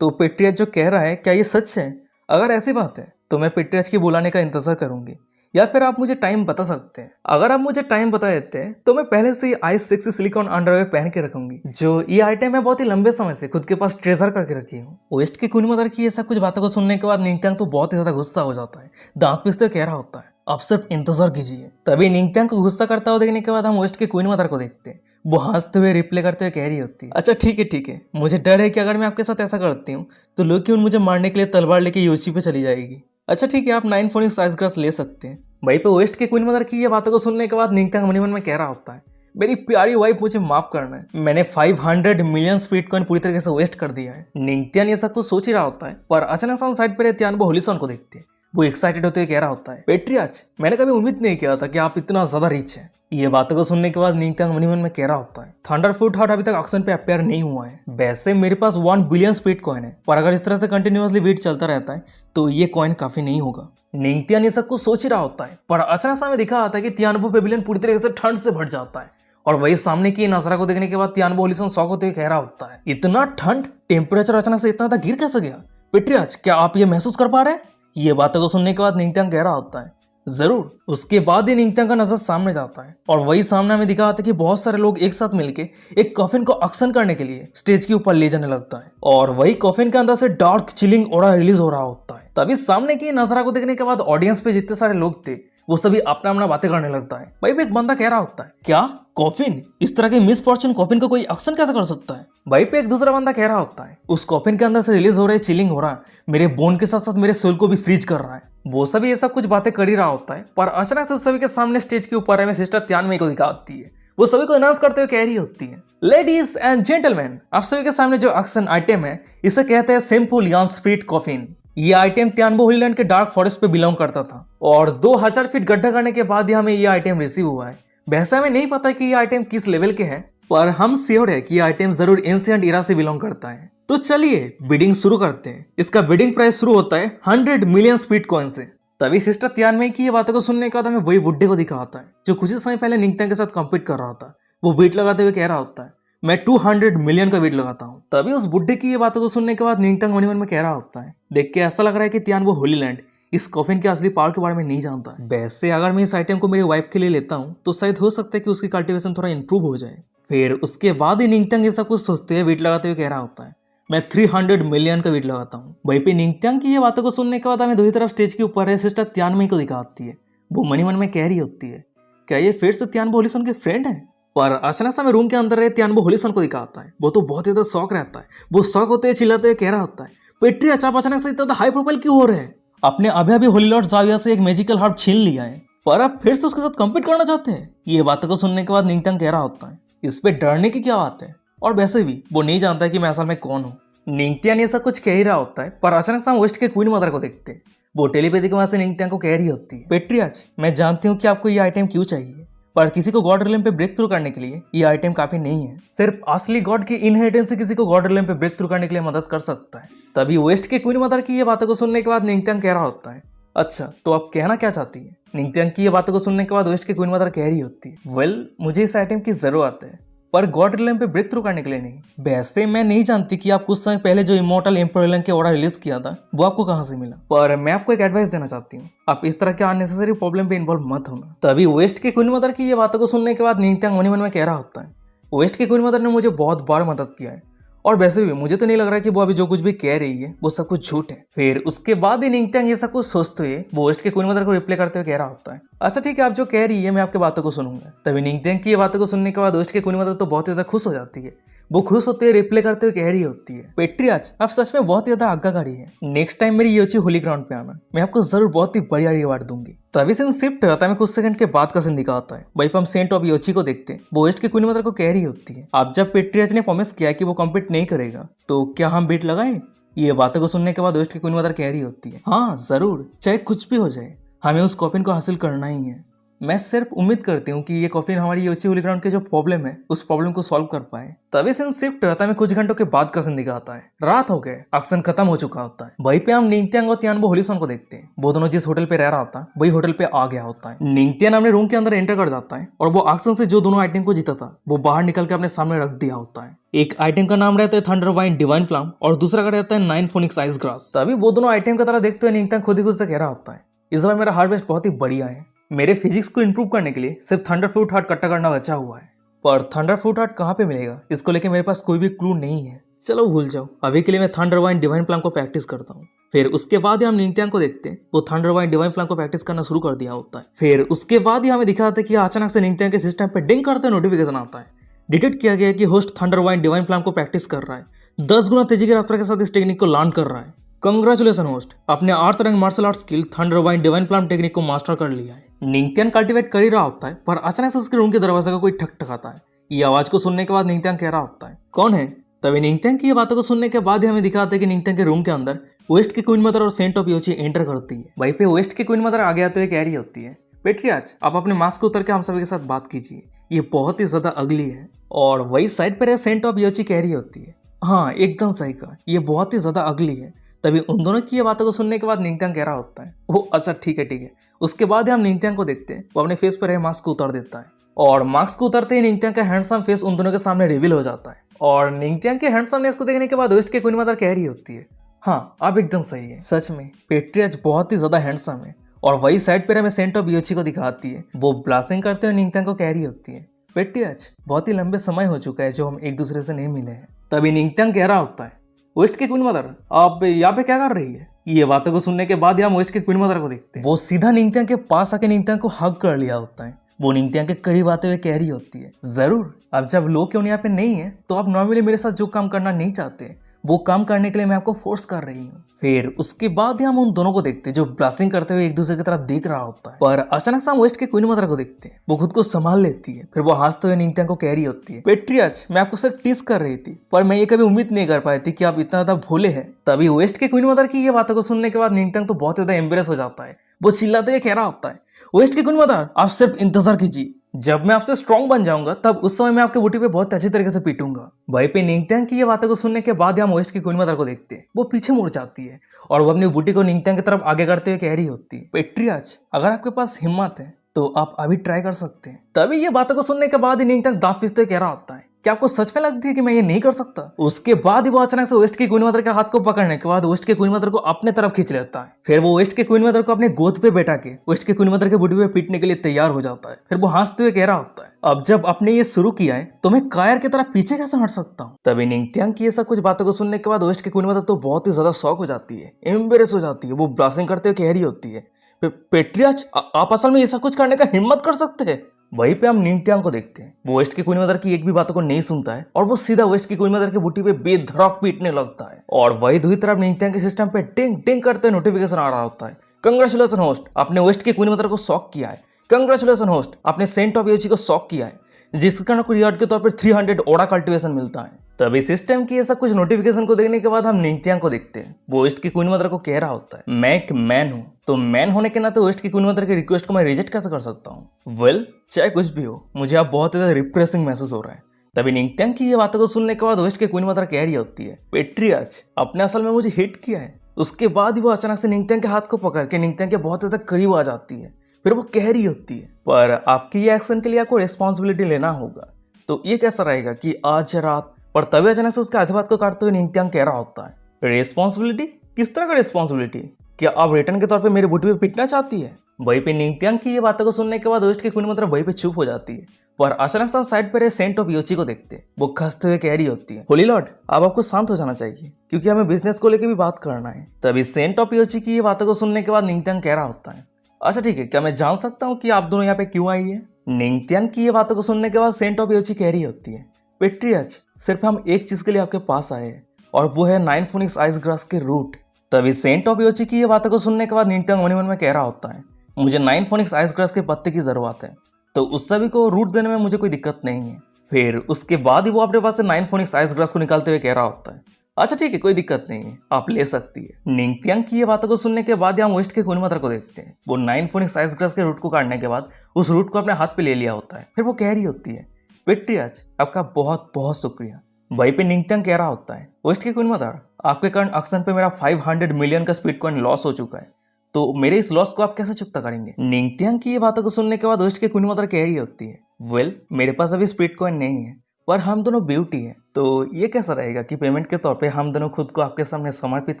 तो पेट्रियच जो कह रहा है क्या ये सच है? अगर ऐसी बात है तो मैं पेट्रियच के बुलाने का इंतजार करूंगी, या फिर आप मुझे टाइम बता सकते हैं। अगर आप मुझे टाइम बता देते हैं तो मैं पहले से ही आइस 6 सिलिकॉन अंडरवेयर पहन के रखूंगी, जो ये आइटम मैं बहुत ही लंबे समय से खुद के पास ट्रेजर करके रखी हूँ। वेस्ट की क्वीन मदर की ये सब कुछ बातों को सुनने के बाद निंगत्यांग तो बहुत ही ज्यादा गुस्सा हो जाता है, दांत पीसते कह रहा होता है, आप सिर्फ इंतजार कीजिए। तभी निंगत्यांग को गुस्सा करता हुआ देखने के बाद हम वेस्ट के क्वीन मदर को देखते हैं। वो हंसते हुए रिप्लाई करते हुए कह रही होती है, अच्छा ठीक है, मुझे डर है कि अगर मैं आपके साथ ऐसा करती हूँ तो लोक्यून मुझे मारने के लिए तलवार लेके योची पे चली जाएगी। अच्छा ठीक है, आप 9 फोनिक्स आइस ग्रास ले सकते हैं। वहीं पे वेस्ट के क्वीन मदर की ये बातों को सुनने के बाद निंगत्यांग मन ही मन में कह रहा होता है, मेरी प्यारी वाइफ मुझे माफ करना है, मैंने 500 मिलियन स्वीट कॉइन पूरी तरीके से वेस्ट कर दिया है। निंगत्यांग ये सब कुछ सोच ही रहा होता है, पर अचानक से साइड पे तियानबो होलीसॉन को देखते हैं। वो एक्साइटेड होते हुए कह रहा होता है, पेट्रियाच, मैंने कभी उम्मीद नहीं किया था कि आप इतना ज्यादा रिच हैं। ये बातों को सुनने के बाद निंगत्यांग मन ही मन में कह रहा होता है, थंडरफुट हार्ट अभी तक ऑक्शन पे अपेयर नहीं हुआ है। वैसे मेरे पास 1 बिलियन स्पीड कॉइन है, पर अगर इस तरह से कंटिन्यूअसली वेट चलता रहता है तो ये कॉइन काफी नहीं होगा। निंगत्यांग ये सब कुछ सोच ही रहा होता है, पर अचानक से हमें दिखा आता है कि तियानबो पेविलियन पूरी तरीके से ठंड से भर जाता है। और वही सामने की नजरा को देखने के बाद तियानबो होलीसॉन शॉक होते हुए कह रहा होता है, इतना ठंड, टेम्परेचर अचानक से इतना गिर कैसे गया? पेट्रियाच, क्या आप ये महसूस कर पा रहे हैं? ये बातों को सुनने के बाद निंगत्यांग कह रहा होता है, जरूर। उसके बाद ही निंगत्यांग का नजर सामने जाता है और वही सामने हमें दिखा आता है कि बहुत सारे लोग एक साथ मिलके एक कॉफिन को ऑक्शन करने के लिए स्टेज के ऊपर ले जाने लगता है और वही कॉफिन के अंदर से डार्क चिलिंग ऑरा रिलीज हो रहा होता है। तभी सामने की नजरा को देखने के बाद ऑडियंस पे जितने सारे लोग थे वो सभी अपना अपना बातें करने लगता है। भाई एक बंदा कह रहा होता है, क्या कॉफिन, इस तरह के मिस फॉर्चून कॉफिन को कोई ऑक्शन कैसे कर सकता है? भाई पे एक दूसरा बंदा कह रहा होता है, उस कॉफिन के अंदर से रिलीज हो रहे चिलिंग हो रहा मेरे बोन के साथ साथ मेरे सोल को भी फ्रीज कर रहा है। वो सभी ये सब कुछ बातें कर ही रहा होता है, पर अचानक से उस सभी के सामने स्टेज के ऊपर हमें सिस्टर तियानमे को दिखाती है। वो सभी को अनाउंस करते हुए कह रही होती है, लेडीज एंड जेंटलमैन, आप सभी के सामने जो ऑक्शन आइटम है इसे कहते हैं सिंपल यान स्प्रिट कॉफिन। ये आइटम तियानबो होलीलैंड के डार्क फॉरेस्ट पे बिलोंग करता था और 2000 फीट गड्ढा करने के बाद ही हमें ये आइटम रिसीव हुआ है। वैसे हमें नहीं पता कि ये आइटम किस लेवल के है, पर हम श्योर है कि ये आइटम जरूर एंशिएंट इरा से बिलोंग करता है। तो चलिए बिडिंग शुरू करते हैं। इसका बिडिंग प्राइस शुरू होता है 100 मिलियन स्पीड कॉइन से। तभी सिस्टर तियानमे की ये बातों को सुनने के बाद हमें वही बुड्ढे को दिखा आता है जो कुछ ही समय पहले निंगत्यांग के साथ कम्पीट कर रहा था। वो बीट लगाते हुए कह रहा होता है, मैं 200 मिलियन का वेट लगाता हूँ। तभी उस बुड्ढे की ये बातों को सुनने के बाद निंगत्यांग मन ही मन में कह रहा होता है, देख के ऐसा लग रहा है कि तियानबो होलीलैंड इस कॉफिन के असली पावर के बारे में नहीं जानता है। वैसे अगर मैं इस आइटम को मेरी वाइफ के लिए लेता हूँ तो शायद हो सकता है कि उसकी कल्टीवेशन थोड़ा इंप्रूव हो जाए। फिर उसके बाद ही निंगत्यांग ये सब कुछ सोचते हुए वेट लगाते हुए कह रहा होता है, मैं 300 मिलियन का वेट लगाता हूँ। वहीं पे निंगत्यांग की ये बातों को सुनने के बाद हमें दूसरी तरफ स्टेज के ऊपर है सिस्टर तियानमे को दिखाती है। वो मन ही मन में कह रही होती है, क्या ये फिर से तियानबो होलीसॉन के फ्रेंड है? पर अचानक से हमें रूम के अंदर रहे तियानबो होलीसॉन को दिखाता है। वो तो बहुत ज्यादा शौक रहता है। वो शौक होते हुए चिल्लाते हुए कह रहा होता है, पेट्रियाच, आप अचानक से इतना हाई प्रोफाइल क्यों हो रहे हैं? आपने अभी अभी होली लॉर्ड ज़ाविया से एक मैजिकल हार्ट छीन लिया है, पर आप फिर से उसके साथ कम्पीट करना चाहते हैं? ये बातों को सुनने के बाद निंगत्यांग कह रहा होता है, इस पे डरने की क्या बात है, और वैसे भी वो नहीं जानता है कि मैं असल में कौन हूँ। निंगत्यांग ये सब कुछ कह ही रहा होता है, पर अचानक से हम वेस्ट के क्वीन मदर को देखते हैं। वो टेलीपैथी की वजह से निंगत्यांग को कह रही होती है, पेट्रियाच, मैं जानती हूँ कि आपको ये आइटम क्यों चाहिए, पर किसी को गॉड रियल्म पे ब्रेक थ्रू करने के लिए ये आइटम काफी नहीं है। सिर्फ असली गॉड की इनहेरिटेंस से किसी को गॉड रियल्म पे ब्रेक थ्रू करने के लिए मदद कर सकता है। तभी वेस्ट के क्वीन मदर की ये बातों को सुनने के बाद निंगत्यांग कह रहा होता है, अच्छा तो आप कहना क्या चाहती है? निंगत्यांग की ये बातों को सुनने के बाद वेस्ट की क्वीन मदर कह रही होती है, वेल, मुझे इस आइटम की जरूरत है, पर गॉड रियल्म पे ब्रेक थ्रू करने के लिए नहीं। वैसे मैं नहीं जानती कि आप कुछ समय पहले जो इमॉर्टल एम्पर रियल्म के ऑर्डर रिलीज किया था वो आपको कहां से मिला, पर मैं आपको एक एडवाइस देना चाहती हूँ, आप इस तरह के अननेसेसरी प्रॉब्लम पे इन्वॉल्व मत होना। तभी वेस्ट के क्वीन मदर की ये बातों को सुनने के बाद निंगत्यांग मन ही मन में कह रहा होता है, वेस्ट की क्वीन मदर ने मुझे बहुत बार मदद किया है, और वैसे भी मुझे तो नहीं लग रहा कि वो अभी जो कुछ भी कह रही है वो सब कुछ झूठ है। फिर उसके बाद ही निंगत्यांग ये सब कुछ सोचते हुए वो वेस्ट के क्वीन मदर को रिप्लाई करते हुए कह रहा होता है, अच्छा ठीक है, आप जो कह रही है मैं आपकी बातों को सुनूंगा। तभी निंगत्यांग की ये बातों को सुनने के बाद वेस्ट के क्वीन मदर तो बहुत ज्यादा खुश हो जाती है। वो खुश होते हुए रिप्लाई करते हुए कह रही होती है, पेट्रियाच, आप सच में बहुत ज्यादा आज्ञाकारी है। नेक्स्ट टाइम मेरी योची होली ग्राउंड पे आना, मैं आपको जरूर बहुत ही बढ़िया रिवार्ड दूंगी। तभी सीन शिफ्ट होता है, कुछ सेकंड के बाद का सीन दिखाता है। वहीं पर हम सेंट ऑफ योची को देखते हैं। वो वेस्ट की क्वीन मदर को कह रही होती है, आप जब पेट्रियाच ने प्रॉमिस किया कि वो कम्पीट नहीं करेगा तो क्या हम बीट लगाए? ये बातों को सुनने के बाद वेस्ट की क्वीन मदर कह रही होती है, हाँ जरूर, चाहे कुछ भी हो जाए, हमें उस कॉफिन को हासिल करना ही है। मैं सिर्फ उम्मीद करती हूँ कि ये कॉफिन हमारी योची होली ग्राउंड के जो प्रॉब्लम है उस प्रॉब्लम को सॉल्व कर पाए। तभी सीन शिफ्ट होता है, कुछ घंटों के बाद का सीन दिखाता है। रात हो गए, एक्शन खत्म हो चुका होता है। वहीं पे हम निंगत्यांग और तियानबो होलीसॉन को देखते हैं। वो दोनों जिस होटल पे रह रहा था वही होटल पे आ गया होता है। निंगत्यांग अपने रूम के अंदर एंटर कर जाता है और वो एक्शन से जो दोनों आइटम को जीता था वो बाहर निकल के अपने सामने रख दिया होता है। एक आइटम का नाम रहता है थंडर वाइन डिवाइन फ्लाम और दूसरा का रहता है 9 फोनिक्स आइस ग्रास। तभी वो दोनों आइटम की तरह देखते हुए निंगत्यांग खुद ही खुद से कह रहा होता है, इस बार मेरा हार्वेस्ट बहुत ही बढ़िया है। मेरे फिजिक्स को इंप्रूव करने के लिए सिर्फ थंडरफ्रूट हार्ट इकट्ठा करना बचा हुआ है, पर थंडरफ्रूट हार्ट कहाँ पे मिलेगा इसको लेके मेरे पास कोई भी क्लू नहीं है। चलो भूल जाओ, अभी के लिए मैं थंडर वाइन डिवाइन प्लान को प्रैक्टिस करता हूँ। फिर उसके बाद ही हम निंगत्यांग को देखते हैं। वो थंडर वाइन डिवाइन प्लान को प्रैक्टिस करना शुरू कर दिया होता है। फिर उसके बाद ही हमें दिखाता है कि अचानक से निंगत्यांग के सिस्टम पे डिंग करते नोटिफिकेशन आता है। डिटेक्ट किया गया है कि होस्ट थंडरवाइन डिवाइन प्लान को प्रैक्टिस कर रहा है, 10 गुना तेजी की रफ्तार के साथ इस टेक्निक को लर्न कर रहा है। कंग्रेचुलेसन होस्ट, आपने 8 रैंक मार्शल आर्ट स्किल थंडरवाइन डिवाइन प्लान टेक्निक को मास्टर कर लिया है। निंगत्यान कल्टिवेट कर ही रहा होता है, पर अचानक से उसके रूम के दरवाजे का कोई ठकठकाता है। ये आवाज को सुनने के बाद निंगत्यान कह रहा होता है, कौन है? तभी निंगत्यान की ये बातों को सुनने के बाद ही हमें दिखाते हैं कि निंगत्यान के रूम के अंदर वेस्ट की क्वीन मदर और सेंट ऑफ योची एंटर करती है। वहीं पे वेस्ट की क्वीन मदर आगे आते हुए कह रही होती है, पेट्रियाच, आप अपने मास्क को उतर के हम सभी के साथ बात कीजिए, ये बहुत ही ज्यादा अगली है। और वही साइड पर सेंट ऑफ योची कह रही होती है, हाँ एकदम सही कहा, ये बहुत ही ज्यादा अगली है। तभी उन दोनों की ये बातों को सुनने के बाद निंगत्यान कह रहा होता है, वो अच्छा ठीक है। उसके बाद हम निंगत्यान को देखते हैं, वो अपने फेस पर मास्क को उतार देता है और मास्क को उतरते ही निंगत्यान का हैंडसम फेस उन दोनों के सामने रिवील हो जाता है। और निंगत्यान के हैंडसमनेस को देखने के बाद वेस्ट के क्वीन मदर कह रही होती है, हाँ आप एकदम सही है, सच में पेट्रियाच बहुत ही ज्यादा हैंडसम है। और वही साइड पर हमें सेंट ऑफ योची को दिखाती है, वो ब्लास्टिंग करते हुए निंगत्यान को कह रही होती है, पेट्रियाच बहुत ही लंबे समय हो चुका है जो हम एक दूसरे से नहीं मिले हैं। तभी निंगत्यान कह रहा होता है, वेस्ट की क्वीन मदर आप यहाँ पे क्या कर रही है? ये बातों को सुनने के बाद हम वेस्ट की क्वीन मदर को देखते हैं, वो सीधा निंगत्यान के पास आके निंगत्यान को हग कर लिया होता है। वो निंगत्यान के करीब आते हुए कह रही होती है, जरूर, अब जब लोग क्यों यहाँ पे नहीं है तो आप नॉर्मली मेरे साथ जो काम करना नहीं चाहते वो काम करने के लिए मैं आपको फोर्स कर रही हूँ। फिर उसके बाद हम उन दोनों को देखते हैं जो ब्लास्टिंग करते हुए एक दूसरे की तरफ देख रहा होता है। पर अचानक से हम वेस्ट के क्वीन मदर को देखते हैं, वो खुद को संभाल लेती है। फिर वो हंसते हुए निंगत्यान को कह रही होती है, पेट्रियाच, मैं आपको सिर्फ टीज कर रही थी, पर मैं ये कभी उम्मीद नहीं कर पाई थी कि आप इतना ज्यादा भोले हैं। तभी वेस्ट के क्वीन मदर की ये बातों को सुनने के बाद निंगत्यान तो बहुत ज्यादा एम्बेरस हो जाता है। वो चिल्लाते हुए कह रहा होता है, वेस्ट की क्वीन मदर आप सिर्फ इंतजार कीजिए, जब मैं आपसे स्ट्रॉन्ग बन जाऊंगा तब उस समय मैं आपके बूटी पे बहुत अच्छी तरीके से पीटूंगा। वहीं पे निंगत्यान की ये बातों को सुनने के बाद हम वेस्ट की क्वीन मदर को देखते हैं, वो पीछे मुड़ जाती है और वो अपनी बूटी को निंगत्यान की तरफ आगे करते हुए कह रही होती है, पेट्रियाच, अगर आपके पास हिम्मत है तो आप अभी ट्राई कर सकते हैं। तभी ये बातों को सुनने के बाद ही निंगत्यान दांत पीसते हुए कह रहा होता है, क्या आपको सच में लगती है कि मैं ये नहीं कर सकता? उसके बाद ही वो अचानक से वेस्ट की क्वीन मदर के हाथ को पकड़ने के बाद वेस्ट के क्वीन मदर को अपने तरफ खींच लेता है। फिर वो वेस्ट के क्वीन मदर को अपने गोद पे बैठा के वेस्ट के क्वीन मदर के बूटी पे पीटने के लिए तैयार हो जाता है। फिर वो हंसते हुए कह रहा होता है, अब जब आपने ये शुरू किया है तो मैं कायर की तरह पीछे कैसे हट सकता हूँ? तभी निंगत्यान की ये सब कुछ बातों को सुनने के बाद वेस्ट की क्वीन मदर तो बहुत ही ज्यादा शॉक हो जाती है, एम्बेरस हो जाती है। वो ब्लास्टिंग करते हुए कह रही होती है, पेट्रियाच, आप असल में ये सब कुछ करने का हिम्मत कर सकते हैं? वहीं पे हम निंगत्यान को देखते हैं, वो वेस्ट की क्वीन मदर की एक भी बातों को नहीं सुनता है और वो सीधा वेस्ट की क्वीन मदर की बूटी पे बेधड़क पीटने लगता है। और वही दूसरी तरफ निंगत्यान के सिस्टम पे टिंग टिंग करते नोटिफिकेशन आ रहा होता है, कंग्रेचुलेसन होस्ट, आपने वेस्ट की क्वीन मदर को शॉक किया है। कंग्रेचुलेसन होस्ट, आपने सेंट ऑफ योची को शॉक किया है, जिसके कारण रिवार्ड के तौर पर 300 ओरा कल्टिवेशन मिलता है। तभी सिस्टम की ऐसा कुछ नोटिफिकेशन को देखने के बाद हम निंगत्यान को देखते हैं, वो वेस्ट की क्वीन मदर को कह रहा होता है, मैं एक मैन हूँ, तो मैन होने के नाते वेस्ट की क्वीन मदर की रिक्वेस्ट को मैं रिजेक्ट कैसे कर सकता हूँ? वेल, चाहे कुछ भी हो, मुझे अब बहुत ज्यादा रिप्रेसिंग महसूस हो रहा है। तभी निंगत्यान की ये बातों को सुनने के बाद वेस्ट की क्वीन मदर कह रही होती है, पेट्रियाच, आपने असल में मुझे हिट किया है। उसके बाद ही वो अचानक से निंगत्यान के हाथ को पकड़ के निंगत्यान के बहुत ज्यादा करीब आ जाती है। फिर वो कह रही होती है, पर आपकी ये एक्शन के लिए आपको रिस्पॉन्सिबिलिटी लेना होगा, तो ये कैसा रहेगा कि आज रात? पर तभी अचानक से उसके आधे बात को काटते हुए निंगत्यान कह रहा होता है, रिस्पॉन्सिबिलिटी? किस तरह का रिस्पॉन्सिबिलिटी? क्या आप रिटर्न के तौर पे मेरे बूटी पे पीटना चाहती है? वहीं पे निंगत्यान की ये बातों को सुनने के बाद वेस्ट की क्वीन मदर वहीं पे चुप हो जाती है। पर अचानक से साइड पर सेंट ऑफ योची को देखते, वो खसते हुए कह रही होती है, होली लॉर्ड, अब आपको शांत हो जाना चाहिए क्योंकि हमें बिजनेस को लेकर भी बात करना है। तभी सेंट ऑफ योची की ये बातों को सुनने के बाद निंगत्यान कह रहा होता है, अच्छा ठीक है, क्या मैं जान सकता हूँ कि आप दोनों यहाँ पे क्यों आई है? निंगत्यान की ये बातों को सुनने के बाद सेंट ऑफ योची कह रही होती है, पेट्रियाच, सिर्फ हम एक चीज के लिए आपके पास आए हैं और वो है 9 फोनिक्स आइस ग्रास के रूट। तभी सेंट ऑफ योची की ये बातों को सुनने के बाद निंगत्यान मन में कह रहा होता है, मुझे 9 फोनिक्स आइस ग्रास के पत्ते की जरूरत है, तो उस सभी को रूट देने में मुझे कोई दिक्कत नहीं है। फिर उसके बाद ही वो अपने पास से 9 फोनिक्स आइस ग्रास को निकालते हुए कह रहा होता है, अच्छा ठीक है, कोई दिक्कत नहीं है, आप ले सकती है। निंगत्यान की ये बातों को सुनने के बाद हम वेस्ट के क्वीन मदर को देखते हैं, वो 9 फोनिक्स आइस ग्रास के रूट को काटने के बाद उस रूट को अपने हाथ पे ले लिया होता है। फिर वो कह रही होती है, पेट्रियाच, आपका बहुत बहुत शुक्रिया। वहीं पे निंगत्यान कह रहा होता है, वेस्ट की क्वीन मदर, आपके कारण ऑक्शन पे मेरा 500 मिलियन का स्पीड कॉइन लॉस हो चुका है, तो मेरे इस लॉस को आप कैसे चुकता करेंगे? निंगत्यान की ये बातों को सुनने के बाद वेस्ट की क्वीन मदर कह रही होती है, वेल, मेरे पास अभी स्पीड कॉइन नहीं है, पर हम दोनों ब्यूटी हैं, तो ये कैसा रहेगा कि पेमेंट के तौर पे हम दोनों खुद को आपके सामने समर्पित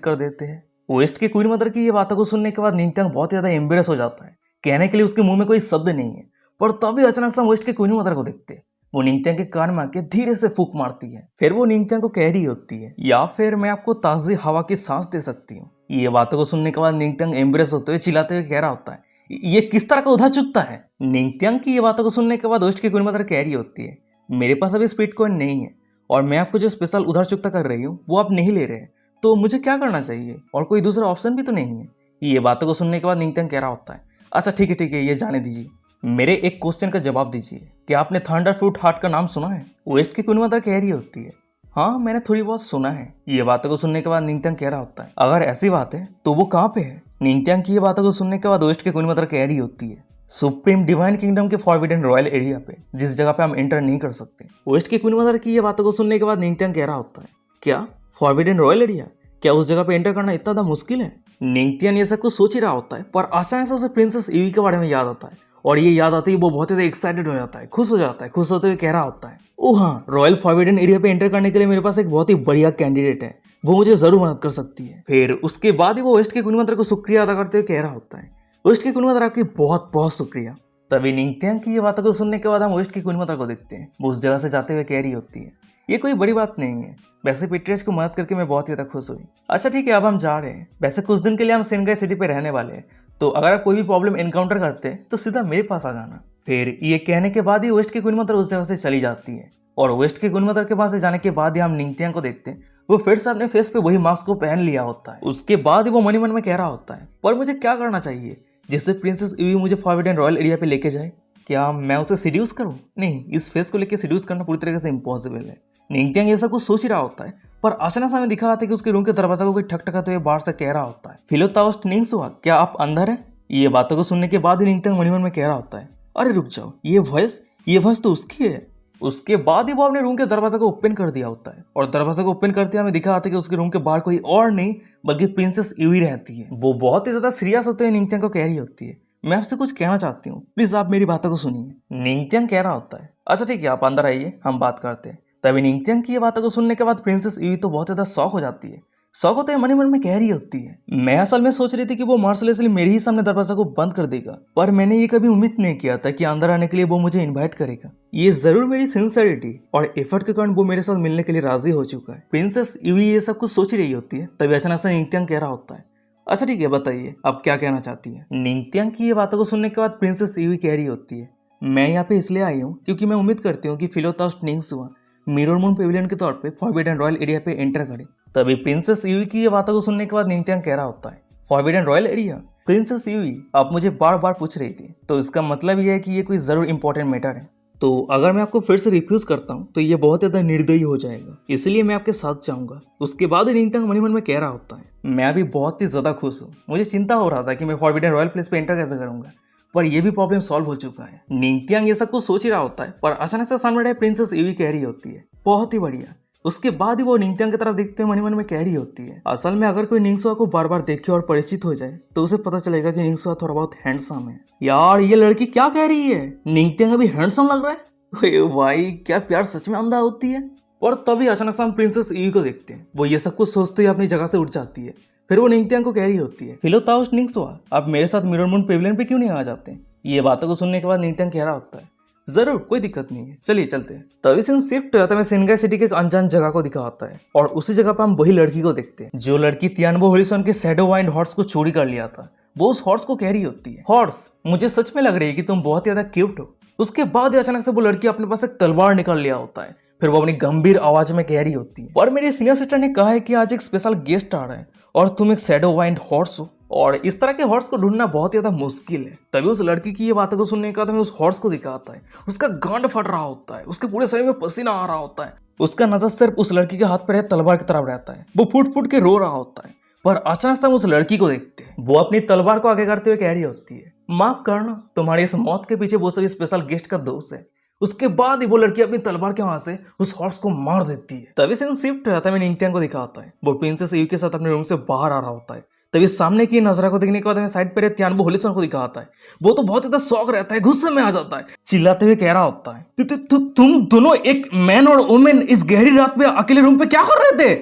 कर देते हैं? वेस्ट की क्वीन मदर की ये बातों को सुनने के बाद निंगत्यान बहुत ज्यादा एम्बेरस हो जाता है, कहने के लिए उसके मुंह में कोई शब्द नहीं है। पर तभी अचानक से हम वेस्ट की क्वीन मदर को देखते हैं, वो निंगत्यान के कान में आके धीरे से फूंक मारती है। फिर वो निंगत्यान को कह रही होती है, या फिर मैं आपको ताजी हवा की सांस दे सकती हूँ। ये बातों को सुनने के बाद निंगत्यान एम्बेरस होते हुए चिल्लाते हुए कह रहा होता है, ये किस तरह का उधा चुकता है? निंगत्यान की ये बातों को सुनने के बाद वेस्ट की क्वीन मदर कह रही होती है, मेरे पास अभी स्पीड कॉइन नहीं है और मैं आपको जो स्पेशल उधार चुकता कर रही हूँ वो आप नहीं ले रहे हैं, तो मुझे क्या करना चाहिए और कोई दूसरा ऑप्शन भी तो नहीं है। ये बातों को सुनने के बाद निंगथियांग कह रहा होता है, अच्छा ठीक है ये जाने दीजिए, मेरे एक क्वेश्चन का जवाब दीजिए, क्या आपने थंडर फ्रूट हार्ट का नाम सुना है? वेस्ट की क्वीन मदर कह रही होती है, हाँ मैंने थोड़ी बहुत सुना है। ये बातों को सुनने के बाद निंगथियांग कह रहा होता है, अगर ऐसी बात है तो वो कहाँ पे है? निंगथियांग की ये बातों को सुनने के बाद वेस्ट की क्वीन मदर कह रही होती है, सुप्रीम डिवाइन किंगडम के फॉरबिडन रॉयल एरिया पे, जिस जगह पे हम एंटर नहीं कर सकते। वेस्ट की क्वीन मदर की ये बातों को सुनने के बाद निंगथियांग कह रहा होता है, क्या फॉरबिडन रॉयल एरिया? क्या उस जगह पे एंटर करना इतना ज़्यादा मुश्किल है? निंगथियांग ये सब कुछ सोच ही रहा होता है, पर अचानक से उसे प्रिंसेस ईवी के बारे में याद आता है और ये याद आती है वो बहुत ज़्यादा एक्साइटेड हो जाता है, खुश हो जाता है। खुश होते हुए कह रहा होता है, ओ हाँ, रॉयल फॉरबिडन एरिया पे एंटर करने के लिए मेरे पास एक बहुत ही बढ़िया कैंडिडेट है, वो मुझे जरूर मदद कर सकती है। फिर उसके बाद ही वो वेस्ट के क्वीन मदर को शुक्रिया अदा करते हुए कह रहा होता है, वेस्ट की क्वीन मदर आपकी बहुत बहुत शुक्रिया। तभी निंगथियांग की ये बातों को सुनने के बाद हम वेस्ट की क्वीन मदर को देखते हैं, वो उस जगह से जाते हुए कह रही होती है, ये कोई बड़ी बात नहीं है, वैसे पीट्रियस को मदद करके मैं बहुत ही ज़्यादा खुश हुई। अच्छा ठीक है, अब हम जा रहे हैं, वैसे कुछ दिन के लिए हम सेनगाई सिटी पे रहने वाले हैं, तो अगर आप कोई भी प्रॉब्लम इनकाउंटर करते हैं तो सीधा मेरे पास आ जाना। फिर ये कहने के बाद ही वेस्ट की क्वीन मदर उस जगह से चली जाती है और वेस्ट की क्वीन मदर के पास से जाने के बाद ही हम निंगथियांग को देखते हैं, वो फिर से अपने फेस पे वही मास्क को पहन लिया होता है। उसके बाद ही वो मन ही मन में कह रहा होता है, पर मुझे क्या करना चाहिए जिससे प्रिंसेस ईवी मुझे फॉरबिडन रॉयल एरिया पे लेके जाए? क्या मैं उसे सीड्यूस करूं? नहीं, इस फेस को लेकर सीड्यूस करना पूरी तरीके से इम्पॉसिबल है। निंगथियांग ये सब कुछ सोच ही रहा होता है, पर अचानक से हमें दिखा आता है कि उसके रूम के दरवाजा को कोई ठकठकाते हुए बाहर से कह रहा होता है, फिलोताओस्ट निंगसुआ, क्या आप अंदर हैं? ये बातों को सुनने के बाद ही निंगथियांग मन ही मन में कह रहा होता है, अरे रुक जाओ, ये वॉइस तो उसकी है। उसके बाद ही वो अपने रूम के दरवाजा को ओपन कर दिया होता है और दरवाजा को ओपन करते हमें दिखा आता है कि उसके रूम के बाहर कोई और नहीं बल्कि प्रिंसेस ईवी रहती है। वो बहुत ही ज्यादा सीरियस होते हुए निंगथियांग को कह रही होती है, मैं आपसे कुछ कहना चाहती हूँ, प्लीज आप मेरी बातों को सुनिए। निंगथियांग कह रहा होता है, अच्छा ठीक है, आप अंदर आइए, हम बात करते हैं। तभी निंगथियांग की ये बातों को सुनने के बाद प्रिंसेस ईवी तो बहुत ज्यादा शॉक हो जाती है। शौक होते मन ही मन में कह रही होती है, मैं असल में सोच रही थी कि वो मर्सिलेसली मेरे ही सामने दरवाजा को बंद कर देगा, पर मैंने ये कभी उम्मीद नहीं किया था कि अंदर आने के लिए वो मुझे इनवाइट करेगा। ये जरूर मेरी सिंसियरिटी और एफर्ट के कारण वो मेरे साथ मिलने के लिए राजी हो चुका है। प्रिंसेस ईवी ये सब कुछ सोच रही होती है, तभी अचानक से निंगथियांग कह रहा होता है, अच्छा ठीक है, बताइए आप क्या कहना चाहती है? निंगथियांग की ये बातों को सुनने के बाद प्रिंसेस ईवी कह रही होती है, मैं यहाँ पे इसलिए आई हूँ क्योंकि मैं उम्मीद करती हूँ कि फिलोताओस्ट निंगसुआ मिरर मून पेविलियन के तौर पे फॉरबिडन रॉयल एरिया पे एंटर करे। तभी प्रिंसेस ईवी की ये बातों को सुनने के बाद निंगथियांग कह रहा होता है, forbidden royal area? Princess EV, आप मुझे बार बार पूछ रही थी, तो इसका मतलब ये है कि ये कोई जरूर इंपॉर्टेंट मैटर है, तो अगर मैं आपको फिर से रिफ्यूज करता हूँ तो ये बहुत ज्यादा निर्दयी हो जाएगा, इसलिए मैं आपके साथ जाऊंगा। उसके बाद निंगथियांग मन ही मन में कह रहा होता है, मैं भी बहुत ही ज्यादा खुश हूँ, मुझे चिंता हो रहा था कि मैं फॉरबिडन रॉयल प्लेस पे एंटर कैसे करूंगा, पर यह भी प्रॉब्लम सॉल्व हो चुका है। निंगथियांग ये सब कुछ सोच ही रहा होता है, पर अचानक से सामने प्रिंसेस ईवी कह रही होती है, बहुत ही बढ़िया। उसके बाद ही वो निंगथियांग की तरफ देखते हुए मन ही मन में कह रही होती है, असल में अगर कोई निंगसुआ को बार बार देखे और परिचित हो जाए तो उसे पता चलेगा कि निंगसुआ थोड़ा बहुत हैंडसम है। यार ये लड़की क्या कह रही है, निंगथियांग अभी हैंडसम लग रहा है? भाई क्या प्यार सच में अंधा होती है। और तभी अचानक से हम प्रिंसेस ईवी को देखते हैं, वो ये सब कुछ सोचते हुए अपनी जगह से उठ जाती है। फिर वो निंगथियांग को कह रही होती है, फिलोताओस्ट निंगसुआ, आप मेरे साथ मिरर मून पेविलियन पे क्यों नहीं आ जाते? ये बातों को सुनने के बाद निंगथियांग कह रहा होता है, जरूर, कोई दिक्कत नहीं है, चलिए चलते हैं। तभी सीन शिफ्ट हो जाता है, सेनगाई सिटी के एक अनजान जगह को दिखाता है और उसी जगह पर हम वही लड़की को देखते हैं जो लड़की तियानबो होलिसन के शैडो वाइंड हॉर्स को चोरी कर लिया था। वो उस हॉर्स को कह रही होती है, हॉर्स मुझे सच में लग रही है कि तुम बहुत ज्यादा क्यूट हो। उसके बाद अचानक से वो लड़की अपने पास एक तलवार निकाल लिया होता है, फिर वो अपनी गंभीर आवाज में कह रही होती है, और मेरे सीनियर सिस्टर ने कहा है कि आज एक स्पेशल गेस्ट आ रहा है और तुम एक शैडो वाइंड हॉर्स हो और इस तरह के हॉर्स को ढूंढना बहुत ज्यादा मुश्किल है। तभी उस लड़की की ये बातों को सुनने के बाद हमें उस हॉर्स को दिखाता है, उसका गांड फट रहा होता है, उसके पूरे शरीर में पसीना आ रहा होता है, उसका नजर सिर्फ उस लड़की के हाथ पर तलवार की तरफ रहता है, वो फुट फुट के रो रहा होता है। पर अचानक से हम उस लड़की को देखते हैं, वो अपनी तलवार को आगे करते हुए कह रही होती है, माफ करना, तुम्हारी इस मौत के पीछे वो सभी स्पेशल गेस्ट का दोष है। उसके बाद ही वो लड़की अपनी तलवार के वहां से उस हॉर्स को मार देती है। तभी सीन शिफ्ट होता है, निंगथियांग को दिखाता है, वो प्रिंसेस ईवी के साथ अपने रूम से बाहर आ रहा होता है। तभी सामने की नजरा को देखने के बाद हमें साइड पर तियानबो होलिसन को दिखाता है, वो तो बहुत ज्यादा शौक रहता है, गुस्से में आ जाता है, चिल्लाते हुए कह रहा होता है, तुम दोनों एक मैन और वुमेन इस गहरी रात में अकेले रूम पे क्या कर रहे थे?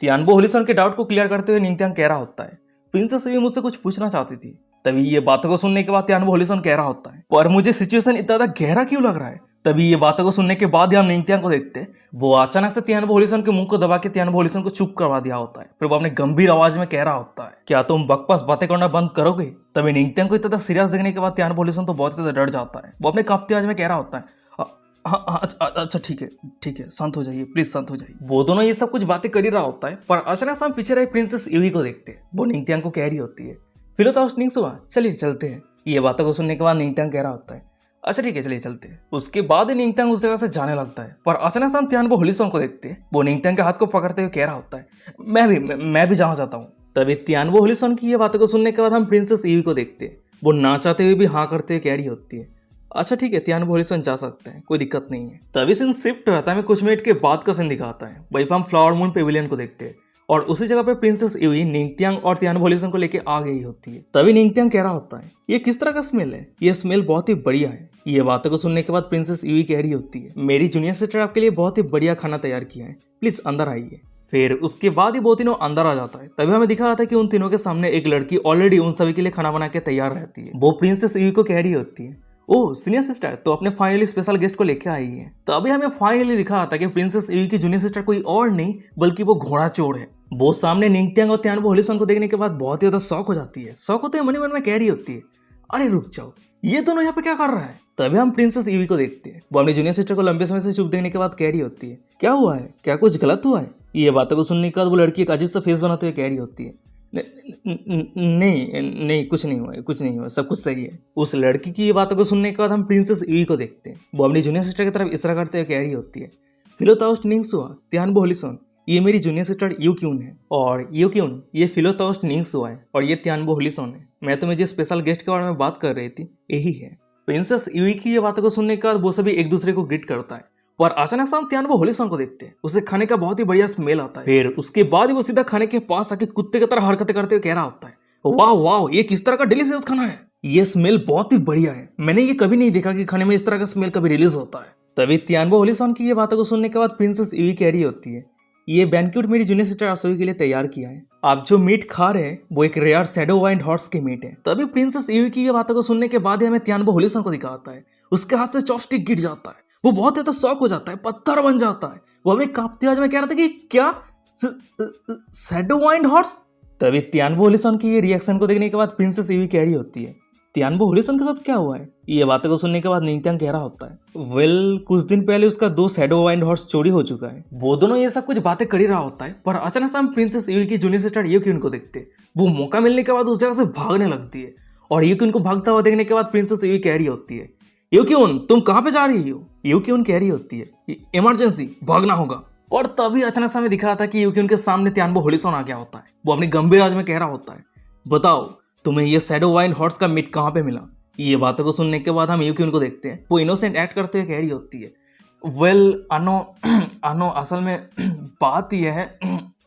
तियानबो होलिसन के डाउट को क्लियर करते हुए निंगथियांग कह रहा होता है, प्रिंसेस ईवी मुझसे कुछ पूछना चाहती थी। तभी ये बातों को सुनने के बाद तियानबो होलिसन कह रहा होता है, पर मुझे सिचुएशन इतना ज्यादा गहरा क्यों लग रहा है? तभी ये बातों को सुनने के बाद ही हम निंगथियांग को देखते हैं, वो अचानक से तियानबो होलिसन के मुंह को दबा के तियानबो होलिसन को चुप करवा दिया होता है। फिर वो अपने गंभीर आवाज में कह रहा होता है, क्या तुम बकवास बातें करना बंद करोगे? तभी निंगथियांग को इतना सीरियस देखने के बाद तियानबो होलिसन तो बहुत ज्यादा डर जाता है, वो अपने कांपती आवाज में कह रहा होता है, हाँ हाँ, अच्छा ठीक है, शांत हो जाइए, प्लीज शांत हो जाइए। वो दोनों ये सब कुछ बातें कर ही रहा होता है, पर अचानक से हम पीछे रहे प्रिंसेस यूई को देखते हैं। वो निंगत्यांग को कह रही होती है, फिलोताओस निंगसुआ, चलिए चलते हैं। ये बातों को सुनने के बाद निंगत्यांग कह रहा होता है, अच्छा ठीक है, चलिए चलते हैं। उसके बाद ही निंगत्यांग उस जगह से जाने लगता है, पर अचानक से हम तियानबो होलिसोंग को देखते हैं। वो निंगत्यांग के हाथ को पकड़ते हुए कह रहा होता है, मैं भी जाना चाहता हूँ। तभी तियानबो होलिसोंग की ये बातों को सुनने के बाद हम प्रिंसेस यूई को देखते हैं। वो ना चाहते हुए भी हाँ करते हुए कह रही होती है, अच्छा ठीक है, तियानबो होलिसोंग जा सकते हैं, कोई दिक्कत नहीं है। तभी सीन शिफ्ट होता है, हमें कुछ मिनट के बाद का सीन दिखाता है। वहीं पर हम फ्लावर मून पेविलियन को देखते हैं और उसी जगह पे प्रिंसेस यूई निंगत्यांग और तियानबो होलिसोंग को लेके आ गई होती है। तभी निंगत्यांग कह रहा होता है, ये किस तरह का स्मेल है? ये स्मेल बहुत ही बढ़िया है। ये बातों को सुनने के बाद प्रिंसेस यूई कह रही होती है, मेरी जूनियर सिस्टर आपके लिए बहुत ही बढ़िया खाना तैयार किया है, प्लीज अंदर आइए। फिर उसके बाद ही वो तीनों अंदर आ जाता है। तभी हमें दिखा जाता है कि उन तीनों के सामने एक लड़की ऑलरेडी उन सभी के लिए खाना बना के तैयार रहती है। वो प्रिंसेस यूई को कह रही होती है, ओह सीनियर सिस्टर, तो अपने फाइनली स्पेशल गेस्ट को लेके आई है। तो अभी हमें फाइनली दिखा आता है कि प्रिंसेस यूई की जूनियर सिस्टर कोई और नहीं बल्कि वो घोड़ा चोर है। वो सामने निंगत्यांग और तियानबो होलिसोंग को देखने के बाद बहुत ही ज्यादा शौक हो जाती है। शौक होते मन में कह रही होती है, अरे रुक जाओ, ये दोनों यहाँ पे क्या कर रहा है? तभी हम प्रिंसेस यूई को देखते हैं। वो अपनी जूनियर सिस्टर को लंबे समय से चुप देखने के बाद कह रही होती है, क्या हुआ है? क्या कुछ गलत हुआ है? ये बातों को सुनने के बाद वो लड़की एक अजीब सा फेस बनाते हुए कह रही होती है, नहीं कुछ नहीं हुआ, सब कुछ सही है। उस लड़की की ये बातों को सुनने के बाद हम प्रिंसेस यूई को देखते हैं। वो अपनी जूनियर सिस्टर की तरफ इशारा करते हुए कह रही होती है, फिलोताओस निंगसुआ, तियानबो होलिसोंग, ये मेरी जूनियर सिस्टर यूक्यून है, और यूक्यून ये फिलोताओस निंगसुआ है, और ये तियानबो होलिसोंग है। मैं तुम्हें जिस स्पेशल गेस्ट के बारे में बात कर रही थी यही है। प्रिंसेस यूई की ये बातों को सुनने के बाद वो सभी एक दूसरे को ग्रीट करता है। और अचानक से हम तियानबो होलिसोंग को देखते हैं। उसे खाने का बहुत ही बढ़िया स्मेल आता है। फिर उसके बाद ही वो सीधा खाने के पास आके कुत्ते की तरह हरकतें करते हुए कह रहा होता है, वाह वाह, ये किस तरह का डिलीशियस खाना है, ये स्मेल बहुत ही बढ़िया है, मैंने ये कभी नहीं देखा कि खाने में इस तरह का स्मेल कभी रिलीज होता है। तभी तियानबो होलिसोंग की ये बातों को सुनने के बाद प्रिंसेस यूई कह रही होती है, ये बैंक्वेट मेरी जूनियर सिस्टर आसोई के लिए तैयार किया है। आप जो मीट खा रहे हैं वो एक रेयर शैडो वाइंड हॉर्स की मीट है। तभी प्रिंसेस यूई की ये बातों को सुनने के बाद ही हमें तियानबो होलिसोंग को दिखाता है। उसके हाथ से चॉपस्टिक गिर जाता है। वो बहुत ज्यादा शॉक हो जाता है, पत्थर बन जाता है। वो हमें कांपती आवाज में कह रहा था कि क्या शैडो वाइंड हॉर्स? तभी तियानबो होलिसोंग की ये रिएक्शन को देखने के बाद प्रिंसेस यूई कह रही होती है, तियानबो होलिसोंग के साथ क्या हुआ है? ये बातों को सुनने के बाद निंगत्यांग कह रहा होता है, वेल कुछ दिन पहले उसका 2 शैडो वाइंड हॉर्स चोरी हो चुका है। वो दोनों ये सब कुछ बातें कर ही रहा होता है, पर अचानक से हम प्रिंसेस यूई की जूनियर सिस्टर यूक्यून को देखते हैं। वो मौका मिलने के बाद उस जगह से भागने लगती है, और यूक्यून को भागता हुआ देखने के बाद प्रिंसेस यूई कह रही होती है, यूक्यून तुम कहाँ पे जा रही हो? यूक्यून कह रही होती है, इमरजेंसी, भागना होगा। और तभी अचानक से हमें दिखा था कि यूक्यून के सामने तियानबो होलिसोंग आ गया होता है। वो अपनी गंभीर आवाज में कह रहा होता है, बताओ तुम्हें ये शैडो वाइंड हॉर्स का मीट कहाँ पे मिला? ये बातों को सुनने के बाद हम यूक्यून को देखते हैं। वो इनोसेंट एक्ट करते हुए कह रही होती है, वेल अनो असल में बात यह है।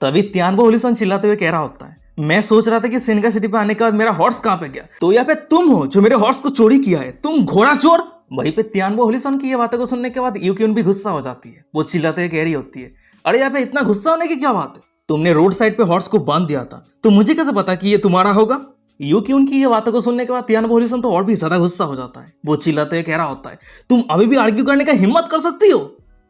तभी तियानबो होलिसोंग चिल्लाते हुए कह रहा होता है, मैं सोच रहा था कि सिनका सिटी पे आने के बाद मेरा हॉर्स कहाँ पे गया, तो यहाँ पे तुम हो जो मेरे हॉर्स को चोरी किया है, तुम घोड़ा चोर। वहीं पे तियानबो होलिसोंग की ये बातों को सुनने के बाद यूक्यून भी गुस्सा हो जाती है। वो चिल्लाते हुए कह रही होती है, अरे यहाँ पे इतना गुस्सा होने की क्या बात है? तुमने रोड साइड पे हॉर्स को बांध दिया था, तो मुझे कैसे पता कि ये तुम्हारा होगा? यूक्यून की ये बातों को सुनने के बाद तियानबो होलिसोंग तो और भी ज्यादा गुस्सा हो जाता है। वो चिल्लाते हुए कह रहा होता है, तुम अभी भी आर्ग्यू करने का हिम्मत कर सकती हो?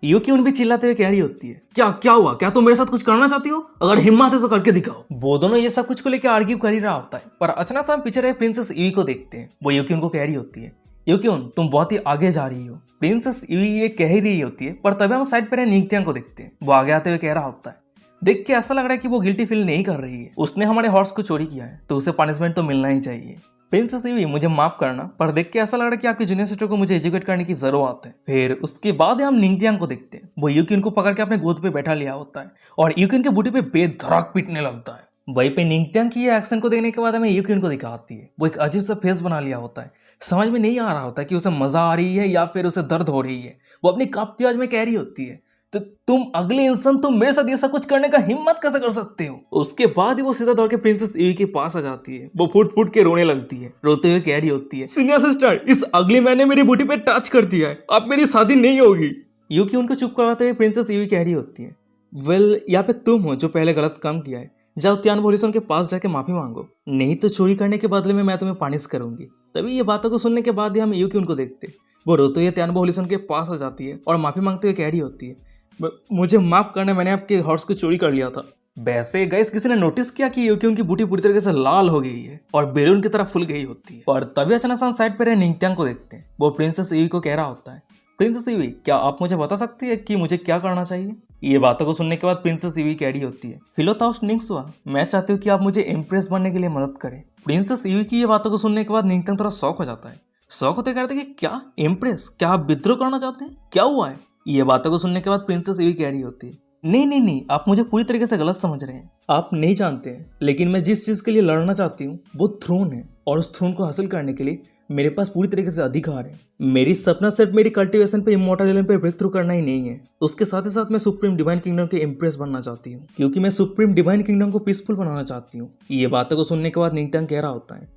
यूक्यून भी चिल्लाते हुए कह रही होती है, क्या हुआ? क्या तुम मेरे साथ कुछ करना चाहती हो? अगर हिम्मत है तो करके दिखाओ। वो दोनों ये सब कुछ को लेकर आर्ग्यू कर ही रहा होता है, पर अचानक से हम पीछे रहे प्रिंसेस यूई को देखते हैं। वो यूक्यून को कह रही होती है, यूक्यून तुम बहुत ही आगे जा रही हो। प्रिंसेस यूई ये कह ही रही होती है, पर तभी हम साइड पर निंगत्यांग को देखते हैं। वो आगे आते हुए कह रहा होता है, देख के ऐसा लग रहा है कि वो गिल्टी फील नहीं कर रही है, उसने हमारे हॉर्स को चोरी किया है तो उसे पनिशमेंट तो मिलना ही चाहिए। प्रिंसेस यूई मुझे माफ करना, पर देख के ऐसा लग रहा है कि आपकी जूनियर सिस्टर को मुझे एजुकेट करने की जरूरत है। फिर उसके बाद हम निंगत्यांग को देखते हैं। वो यूक्यून को पकड़ के अपने गोद पे बैठा लिया होता है और यूक्यून के बूटी पे बेधड़क पीटने लगता है। वहीं पे निंगत्यांग की ये एक्शन को देखने के बाद हमें यूक्यून को दिखाती है। वो एक अजीब सा फेस बना लिया होता है। समझ में नहीं आ रहा होता कि उसे मजा आ रही है या फिर उसे दर्द हो रही है। वो अपनी कांपती आवाज में कह रही होती है, तो तुम अगले इंसान, तुम मेरे साथ ये सब कुछ करने का हिम्मत कैसे कर सकते हो? उसके बाद ही वो सीधा दौड़ के प्रिंसेस यूई के पास आ जाती है। वो फुट फुट के रोने लगती है, रोते हुए कह रही होती है, सीनियर सिस्टर, इस अगली मैंने मेरी बूटी पे टच कर दिया है, अब मेरी शादी नहीं होगी। यूकी उनको चुप करवाते हुए प्रिंसेस यूई कह रही होती है, वेल यहाँ पे तुम हो जो पहले गलत काम किया है, जाओ तियानबो होलिसोंग के पास जाके माफी मांगो, नहीं तो चोरी करने के बदले में मैं तुम्हें पानिश करूंगी। तभी ये बातों को सुनने के बाद ही हम यूकी उनको देखते, वो रोते हुए तियानबो होलिसोंग के पास आ जाती है और माफी मांगते हुए कह रही होती है, मुझे माफ करने, मैंने आपके हॉर्स को चोरी कर लिया था। वैसे गाइस किसी ने नोटिस किया कि यूक्यून की बूटी पूरी तरीके से लाल हो गई है और बैलून की तरह फुल गई होती है। और तभी अचानक हम साइड पर निंगत्यांग को देखते हैं। वो प्रिंसेस यूई को कह रहा होता है, प्रिंसेस ईवी, क्या आप मुझे बता सकती है कि मुझे क्या करना चाहिए? ये बातों को सुनने के बाद प्रिंसेस ईवी कह रही होती है, फिलोताउस निंगसुआ, मैं चाहती हूँ कि आप मुझे इम्प्रेस बनने के लिए मदद करें। प्रिंसेस ईवी की ये बातों को सुनने के बाद निंगतंग थोड़ा शॉक हो जाता है। शौक होते कहते कि क्या इम्प्रेस, क्या आप विद्रोह करना चाहते हैं, क्या हुआ है? ये बातों को सुनने के बाद प्रिंसेस ईवी कह रही होती है, नहीं नहीं नहीं, आप मुझे पूरी तरीके से गलत समझ रहे हैं। आप नहीं जानते हैं, लेकिन मैं जिस चीज के लिए लड़ना चाहती हूँ वो थ्रोन है, और उस थ्रोन को हासिल करने के लिए मेरे पास पूरी तरीके से अधिकार है। मेरी सपना सिर्फ मेरी कल्टीवेशन पे, इमॉर्टल एलियन पे ब्रेक थ्रू करना ही नहीं है, उसके साथ ही साथ मैं सुप्रीम डिवाइन किंगडम के इम्प्रेस बनना चाहती हूँ, क्योंकि मैं सुप्रीम डिवाइन किंगडम को पीसफुल बनाना चाहती हूँ। ये बातों को सुनने के बाद निंगतंग कह रहा होता है,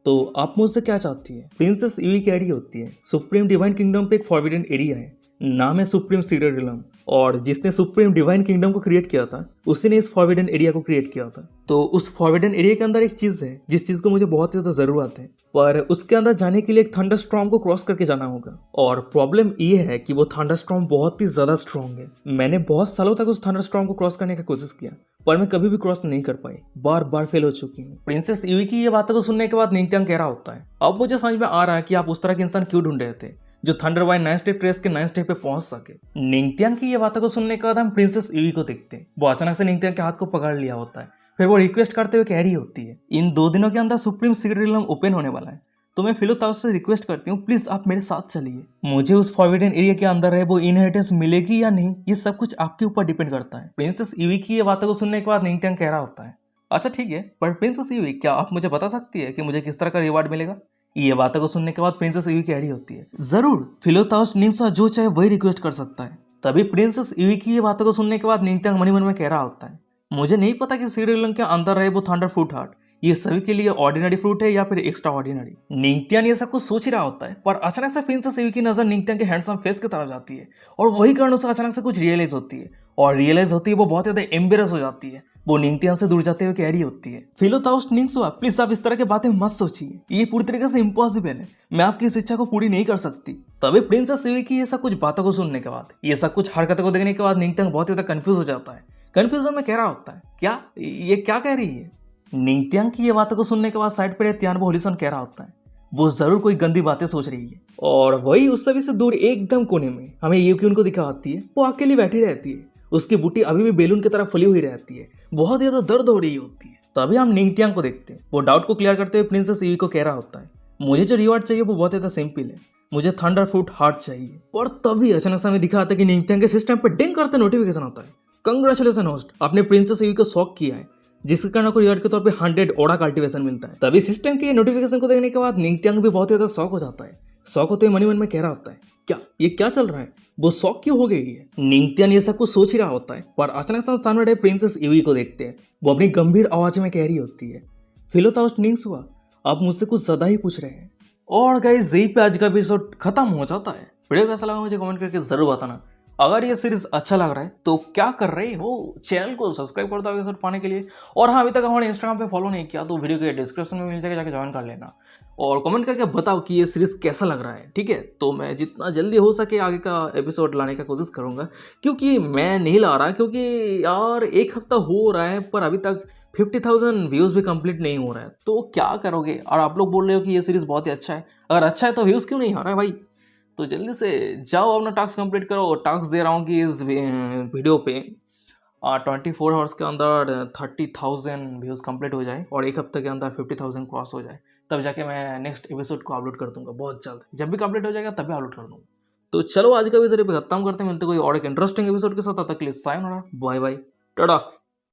तो आप मुझसे क्या चाहती है? प्रिंसेस ईवी कह रही होती है, सुप्रीम डिवाइन किंगडम पे एक फॉरबिडन एरिया है, नाम है सुप्रीम सीक्रेट रिलम, और जिसने सुप्रीम डिवाइन किंगडम को क्रिएट किया था उसी ने इस फॉरबिडन एरिया को क्रिएट किया था। तो उस फॉरबिडन एरिया के अंदर एक चीज है जिस चीज को मुझे बहुत ही ज्यादा जरूरत है, पर उसके अंदर जाने के लिए एक थंडर स्टॉर्म को क्रॉस करके जाना होगा, और प्रॉब्लम ये है कि वो थंडर स्टॉर्म बहुत ही ज्यादा स्ट्रॉन्ग है। मैंने बहुत सालों तक उस थंडर स्टॉर्म को क्रॉस करने की कोशिश किया, पर मैं कभी भी क्रॉस नहीं कर पाई, बार बार फेल हो चुकी हूँ। प्रिंसेस ईवी की ये बातों को सुनने के बाद निंगतंग कह रहा होता है, अब मुझे समझ में आ रहा है कि आप उस तरह के इंसान क्यों ढूंढ रहे थे जो थंडर वाइन 9 स्टेप ट्रेस के 9 स्टेप पे पहुंच सके। निंगतियांग की ये बातों को सुनने के बाद हम प्रिंसेस ईवी को देखते हैं, वो अचानक से निंगतियांग के हाथ को पकड़ लिया होता है, फिर वो रिक्वेस्ट करते हुए कह रही होती है, इन 2 दिनों के अंदर सुप्रीम सीक्रेट रिलम ओपन होने वाला है, तो मैं फिलोताउस से रिक्वेस्ट करती हूँ प्लीज आप मेरे साथ चलिए। मुझे उस फॉरबिडन एरिया के अंदर है वो इनहेरिटेंस मिलेगी या नहीं, ये सब कुछ आपके ऊपर डिपेंड करता है। प्रिंसेस ईवी की ये बातों को सुनने के बाद निंगतियांग कह रहा होता है, अच्छा ठीक है, पर प्रिंसेस ईवी, क्या आप मुझे बता सकती है कि मुझे किस तरह का रिवार्ड मिलेगा? ये बातों को सुनने के बाद प्रिंसेस ईवी कह रही होती है, जरूर, फिलोताउस निंगसुआ जो चाहे वही रिक्वेस्ट कर सकता है। तभी प्रिंसेस ईवी की ये बातों को सुनने के बाद निंगतियांग मनी मन में कह रहा होता है, मुझे नहीं पता कि सीक्रेट रिलम के अंदर रहे वो थंडर फ्रूट हार्ट ये सभी के लिए ऑर्डिनरी फ्रूट है या फिर एक्स्ट्रा ऑर्डिनरी। निंगतियांग ये सब कुछ सोच ही रहा होता है, पर अचानक से प्रिंसेस ईवी की नजर निंगतियांग के हैंडसम फेस की तरफ जाती है, और वही कारण उसे अचानक से कुछ रियलाइज होती है, और रियलाइज होती है वो बहुत ज्यादा एम्बेरस हो जाती है। वो निंगतियांग से दूर जाते हुए कह रही होती है, फिलोताउस निंगसुआ, प्लीज आप इस तरह की बातें मत सोचिए, ये पूरी तरीके से इम्पॉसिबल है, मैं आपकी इस इच्छा को पूरी नहीं कर सकती। तभी प्रिंसेस ईवी की ये सब कुछ बातों को सुनने के बाद, ये सब कुछ हरकतों को देखने के बाद निंगतियांग बहुत ज्यादा कंफ्यूज हो जाता है। कंफ्यूजन में कह रहा होता है, क्या ये क्या कह रही है? निंगतियांग की ये बातों को सुनने के बाद साइड पर तियानबो होलिसन कह रहा होता है, वो जरूर कोई गंदी बातें सोच रही है। और वही उस सभी से दूर एकदम कोने में हमें यूक्यून को दिखाती है, वो अकेली बैठी रहती है, उसकी बूटी अभी भी बेलून की तरह फुली हुई रहती है, बहुत ज्यादा दर्द हो रही होती है। तभी हम निंगतियांग को देखते हैं, वो डाउट को क्लियर करते हुए प्रिंसेस ईवी को कह रहा होता है, मुझे जो रिवार्ड चाहिए वो बहुत ज्यादा सिंपल है, मुझे थंडर फ्रूट हार्ट चाहिए। और तभी अचानक से हमें दिखाता है कि निंगतियांग के सिस्टम पर डिंग करते नोटिफिकेशन आता है, कंग्रेचुलेशन होस्ट, आपने प्रिंसेस ईवी को शॉक किया है, जिसके कारण आपको रिवार्ड के तौर पे 100 ओड़ा कल्टीवेशन मिलता है। तभी सिस्टम के नोटिफिकेशन को देखने के बाद निंगतियांग भी बहुत ज्यादा शॉक हो जाता है। शॉक होते हुए मनी मन में कह रहा होता है, क्या ये क्या चल रहा है, वो शॉक क्यों हो गई है? निंगतियांग ये सब कुछ सोच ही रहा होता है, पर अचानक से सामने बैठे प्रिंसेस ईवी को देखते हैं, वो अपनी गंभीर आवाज में कह रही होती है, फिलोताउस निंगसुआ, आप मुझसे कुछ ज्यादा ही पूछ रहे हैं। और गाइस यही पे आज का एपिसोड खत्म हो जाता है। वीडियो कैसा लगा मुझे कमेंट करके जरूर बताना। अगर ये सीरीज अच्छा लग रहा है तो क्या कर रहे हो, चैनल को सब्सक्राइब कर दो एपिसोड पाने के लिए, और हाँ अभी तक हमारे इंस्टाग्राम पे फॉलो नहीं किया तो वीडियो के डिस्क्रिप्शन में मिल जाएगा, जाके ज्वाइन कर लेना, और कमेंट करके बताओ कि ये सीरीज कैसा लग रहा है, ठीक है? तो मैं जितना जल्दी हो सके आगे का एपिसोड लाने का कोशिश करूंगा, क्योंकि मैं नहीं ला रहा, क्योंकि यार 1 हफ्ता हो रहा है पर अभी तक 50,000 व्यूज़ भी कंप्लीट नहीं हो रहा है, तो क्या करोगे? और आप लोग बोल रहे हो कि ये सीरीज़ बहुत ही अच्छा है, अगर अच्छा है तो व्यूज़ क्यों नहीं आ रहा है भाई? तो जल्दी से जाओ अपना टास्क कंप्लीट करो। टास्क दे रहा हूँ कि इस वीडियो पे 24 आवर्स के अंदर 30,000 व्यूज़ कंप्लीट हो जाए और 1 हफ्ते के अंदर 50,000 क्रॉस हो जाए, तब जाके मैं नेक्स्ट एपिसोड को अपलोड कर दूंगा बहुत जल्द। जब भी कंप्लीट हो जाएगा तभी अपलोड कर दूंगा। तो चलो आज का एपिसोड पे खत्म करते हैं, मिलते कोई और एक इंटरेस्टिंग एपिसोड के साथ। तब तक के लिए सायोनारा, बाय बाय, टाटा।